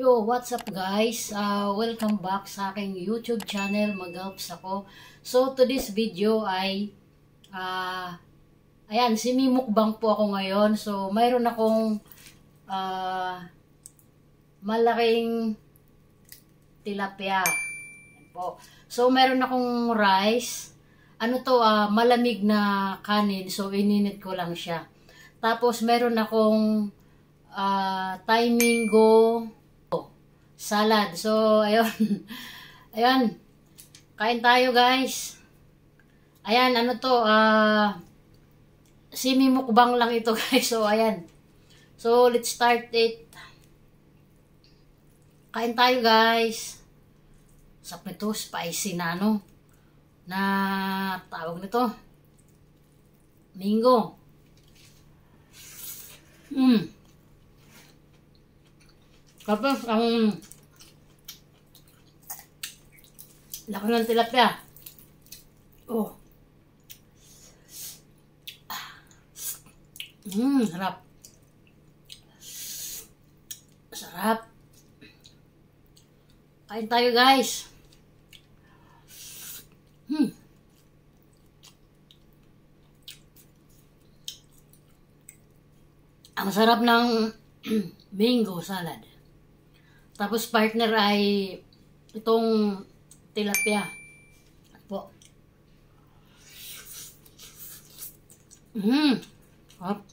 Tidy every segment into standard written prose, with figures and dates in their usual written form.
Yo, what's up guys? Welcome back sa aking YouTube channel, Mag-Helps ako. So, today's video ay, ayan, simimukbang po ako ngayon. So, mayroon akong malaking tilapia. Ayan po. So, mayroon akong rice. Ano to, malamig na kanin. So, ininit ko lang siya. Tapos, mayroon akong Thai mango salad. So, ayun. Ayun. Kain tayo, guys. Ayan, ano to, simi-mukbang lang ito, guys. So, ayan. So, let's start it. Kain tayo, guys. Sarap nito, spicy na, ano, na tawag nito. Mango. Tapos, ang laki ng tilapia. Oh. Sarap. Sarap. Kain tayo, guys. Ang sarap ng mango salad. Tapos partner ay itong tilapia. Po. Hop.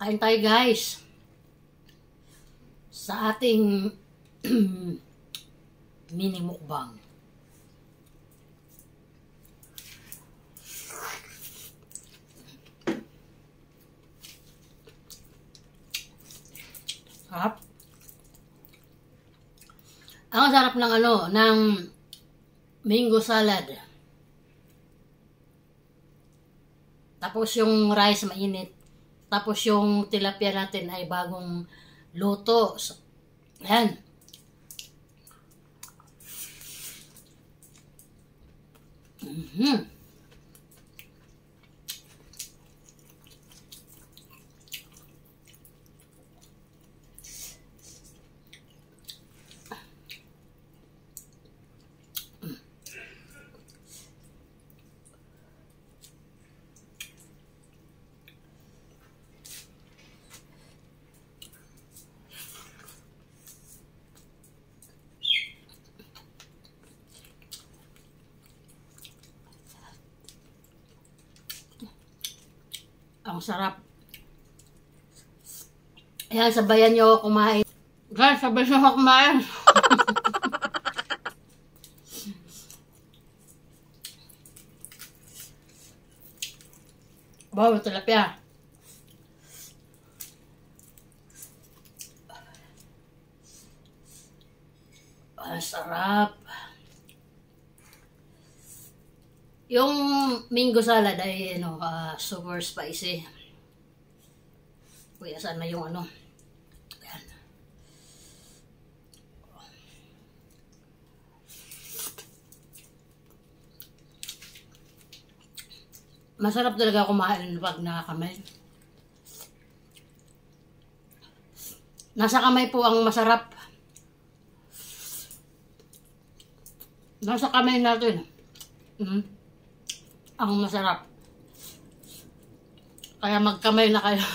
Kain tayo, guys, sa ating mini mukbang. Sarap. Ang sarap ng ano, ng mango salad. Tapos yung rice mainit. Tapos yung tilapia natin ay bagong luto. So, ayan. Ang sarap. Ayan, sabayan nyo ako kumain. Guys, sabayan nyo ako kumain. Wow, tilapia. Ang sarap. Yung mango salad ay ano, super spicy. Kuya, saan na yung ano? Ayan. Masarap talaga kumain pag nakakamay. Nasa kamay po ang masarap. Nasa kamay natin. Ang masarap. Kaya magkamay na kayo.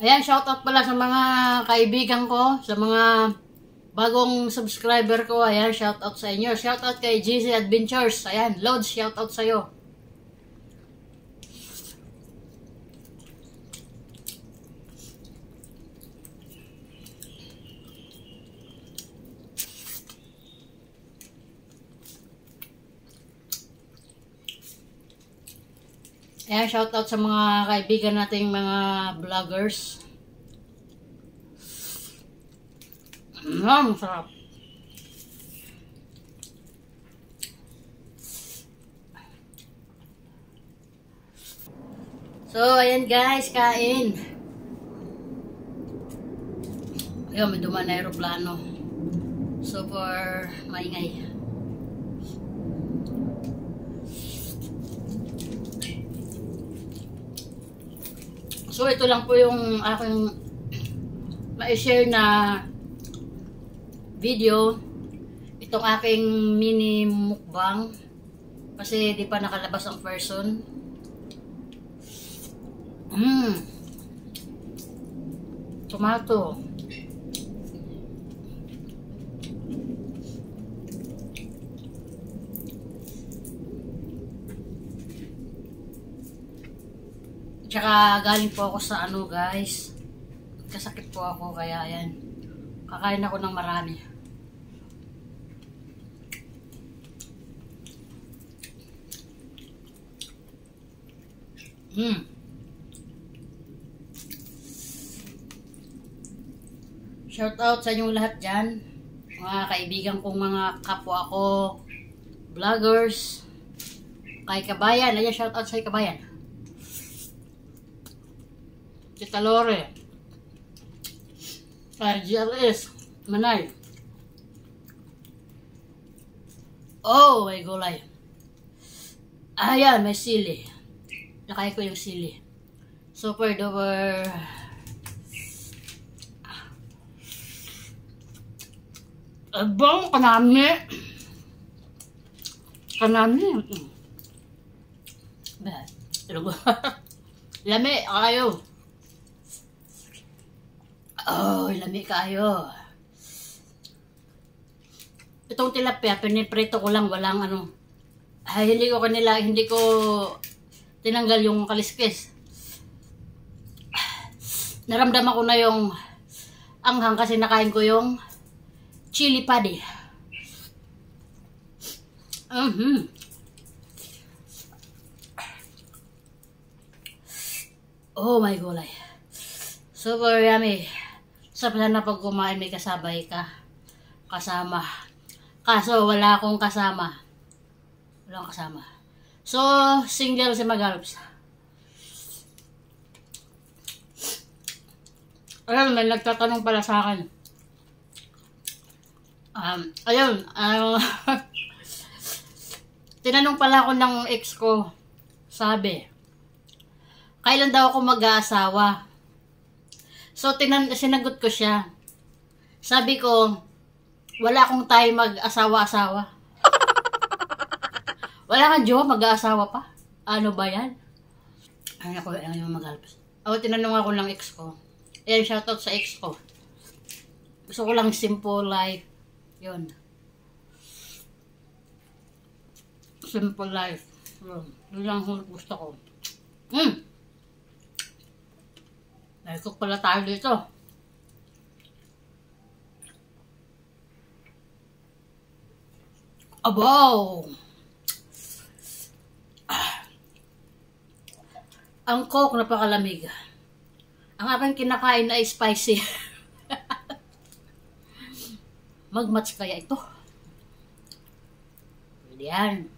Ayan, shoutout pala sa mga kaibigan ko, sa mga bagong subscriber ko. Ayan, shoutout sa inyo. Shoutout kay GC Adventures. Ayan, Lods, shoutout sa'yo. Ayan, shoutout sa mga kaibigan nating mga vloggers. Sarap. So, ayan guys, kain. Ayun, may dumaan na aeroplano. Super maingay. So, ito lang po yung aking ma-share na video. Itong aking mini mukbang. Kasi di pa nakalabas ang person. Tomato. Tsaka galing po ako sa ano guys. Kasakit po ako kaya ayan. Kakain ako ng marami. Shout out sa inyong lahat dyan. Mga kaibigan kong mga kapwa ko, vloggers. Kay Kabayan. Ayan, shout out sa Kabayan. Tita Lore. Kay GLS. Manay. Oh, may gulay. Ayan, may sili. Nakaya ko yung sili. Super duper. Abang kanami. Kanami. Lami kayo. Oh, lami kayo. Itong tilapia, piniprito ko lang, walang ano. Ay, hindi ko tinanggal yung kaliskis. Naramdaman ko na yung anghang kasi nakain ko yung chili padi. Oh my gulay. Super yummy. Sarap na pag kumain may kasabay ka. Kasama. Kaso wala akong kasama. Walang kasama. So, single si Magalps. Ayun, may nagtatanong pala sa akin. Ayun, tinanong pala ako ng ex ko. Sabi, kailan daw ako mag-aasawa? So, sinagot ko siya. Sabi ko, wala akong time mag-asawa-asawa. Wala kang jowa, mag-aasawa pa? Ano ba yan? Ay, ako, yung Magalpas. Ako, tinanong ako ng ex ko. Ayan, shoutout sa ex ko. Gusto ko lang simple life. Yun. Simple life. Yun lang gusto ko. Nag-cook pala tayo dito. Abaw! Ang coke napakalamig. Ang aking kinakain ay spicy. Mag-match kaya ito? Pwede yan.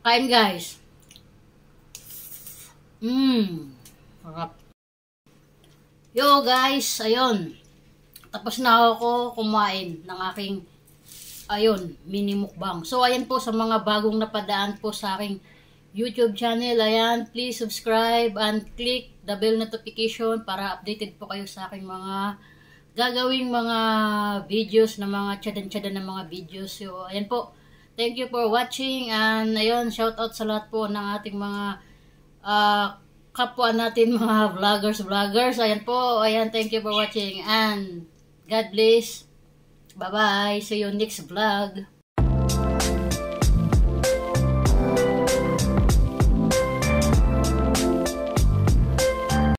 Kain guys. Sarap. Yo guys, ayun. Tapos na ako kumain ng aking mini mukbang. So ayan po sa mga bagong napadaan po sa aking YouTube channel. Ayan, please subscribe and click the bell notification para updated po kayo sa aking mga gagawing mga videos na mga tsadan-tsadan na mga videos. So ayan po. Thank you for watching and ayun, shout out sa lahat po ng ating mga kapwa natin mga vloggers. Ayan po. Ayan, thank you for watching and God bless. Bye-bye. See you next vlog.